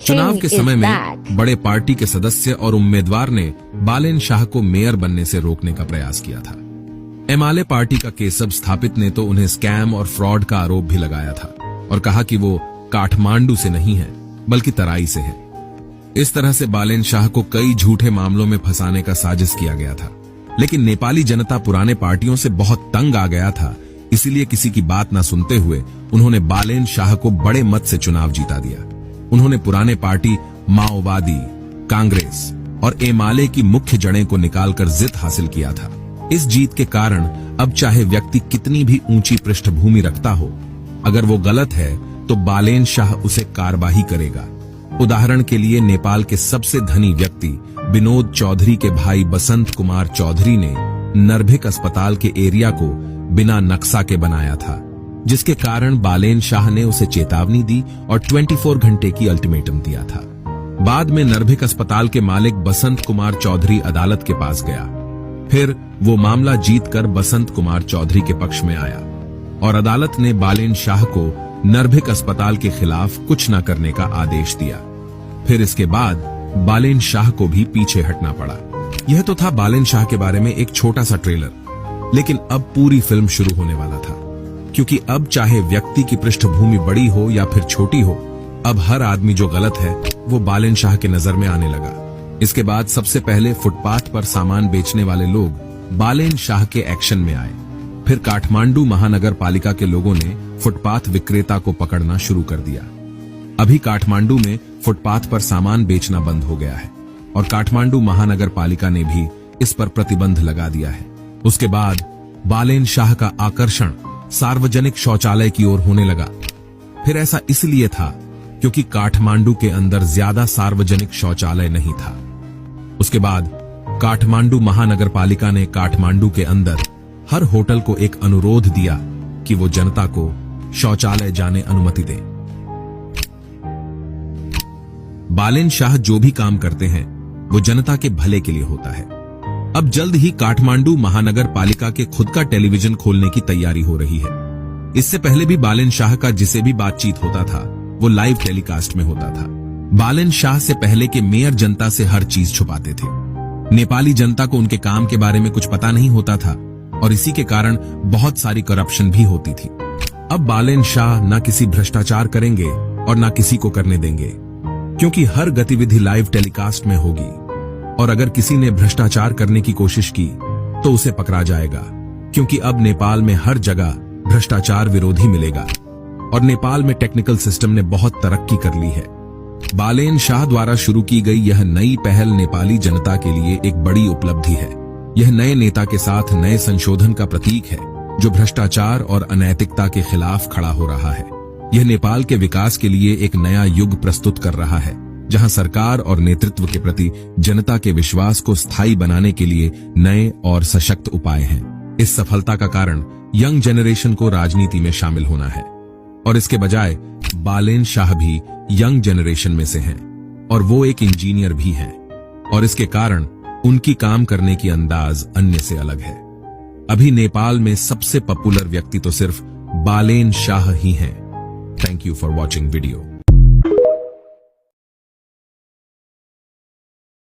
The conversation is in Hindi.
चुनाव के समय में बड़े पार्टी के सदस्य और उम्मीदवार ने बालेन शाह को मेयर बनने से रोकने का प्रयास किया था। एमाले पार्टी का केशव स्थापित ने तो उन्हें स्कैम और फ्रॉड का आरोप भी लगाया था और कहा कि वो काठमांडू से नहीं है बल्कि तराई से है। इस तरह से बालेन शाह को कई झूठे मामलों में फंसाने का साजिश किया गया था। लेकिन नेपाली जनता पुराने पार्टियों से बहुत तंग आ गया था, इसीलिए किसी की बात न सुनते हुए उन्होंने बालेन शाह को बड़े मत से चुनाव जीता दिया। उन्होंने पुराने पार्टी माओवादी, कांग्रेस और एमाले की मुख्य जड़ें को निकालकर जीत हासिल किया था। इस जीत के कारण अब चाहे व्यक्ति कितनी भी ऊंची पृष्ठभूमि रखता हो, अगर वो गलत है तो बालेन शाह उसे कार्रवाई करेगा। उदाहरण के लिए नेपाल के सबसे धनी व्यक्ति विनोद चौधरी के भाई बसंत कुमार चौधरी ने नरभिक अस्पताल के एरिया को बिना नक्शा के बनाया था, जिसके कारण बालेन शाह ने उसे चेतावनी दी और 24 घंटे की अल्टीमेटम दिया था। बाद में नरभिक अस्पताल के मालिक बसंत कुमार चौधरी अदालत के पास गया। फिर वो मामला जीतकर बसंत कुमार चौधरी के पक्ष में आया और अदालत ने बालेन शाह को नरभिक अस्पताल के खिलाफ कुछ न करने का आदेश दिया। फिर इसके बाद बालेन शाह को भी पीछे हटना पड़ा। यह तो था बालेन शाह के बारे में एक छोटा सा ट्रेलर, लेकिन अब पूरी फिल्म शुरू होने वाला था, क्योंकि अब चाहे व्यक्ति की पृष्ठभूमि बड़ी हो या फिर छोटी हो, अब हर आदमी जो गलत है वो बालेन शाह के नजर में आने लगा। इसके बाद सबसे पहले फुटपाथ पर सामान बेचने वाले लोग बालेन शाह के एक्शन में आए। फिर काठमांडू महानगर पालिका के लोगों ने फुटपाथ विक्रेता को पकड़ना शुरू कर दिया। अभी काठमांडू में फुटपाथ पर सामान बेचना बंद हो गया है और काठमांडू महानगर पालिका ने भी इस पर प्रतिबंध लगा दिया है। उसके बाद बालेन शाह का आकर्षण सार्वजनिक शौचालय की ओर होने लगा। फिर ऐसा इसलिए था क्योंकि काठमांडू के अंदर ज्यादा सार्वजनिक शौचालय नहीं था। उसके बाद काठमांडू महानगर पालिका ने काठमांडू के अंदर हर होटल को एक अनुरोध दिया कि वो जनता को शौचालय जाने अनुमति दें। बालेन शाह जो भी काम करते हैं वो जनता के भले के लिए होता है। अब जल्द ही काठमांडू महानगर पालिका के खुद का टेलीविजन खोलने की तैयारी हो रही है। इससे पहले भी बालेन शाह का जिसे भी बातचीत होता था वो लाइव टेलीकास्ट में होता था। बालेन शाह से पहले के मेयर जनता से हर चीज छुपाते थे। नेपाली जनता को उनके काम के बारे में कुछ पता नहीं होता था और इसी के कारण बहुत सारी करप्शन भी होती थी। अब बालेन शाह ना किसी भ्रष्टाचार करेंगे और ना किसी को करने देंगे, क्योंकि हर गतिविधि लाइव टेलीकास्ट में होगी और अगर किसी ने भ्रष्टाचार करने की कोशिश की तो उसे पकड़ा जाएगा, क्योंकि अब नेपाल में हर जगह भ्रष्टाचार विरोधी मिलेगा और नेपाल में टेक्निकल सिस्टम ने बहुत तरक्की कर ली है। बालेन शाह द्वारा शुरू की गई यह नई पहल नेपाली जनता के लिए एक बड़ी उपलब्धि है। यह नए नेता के साथ नए संशोधन का प्रतीक है जो भ्रष्टाचार और अनैतिकता के खिलाफ खड़ा हो रहा है। यह नेपाल के विकास के लिए एक नया युग प्रस्तुत कर रहा है, जहां सरकार और नेतृत्व के प्रति जनता के विश्वास को स्थायी बनाने के लिए नए और सशक्त उपाय हैं। इस सफलता का कारण यंग जनरेशन को राजनीति में शामिल होना है और इसके बजाय बालेन शाह भी यंग जनरेशन में से हैं और वो एक इंजीनियर भी हैं और इसके कारण उनकी काम करने की अंदाज अन्य से अलग है। अभी नेपाल में सबसे पॉपुलर व्यक्ति तो सिर्फ बालेन शाह ही हैं। Thank you for watching video.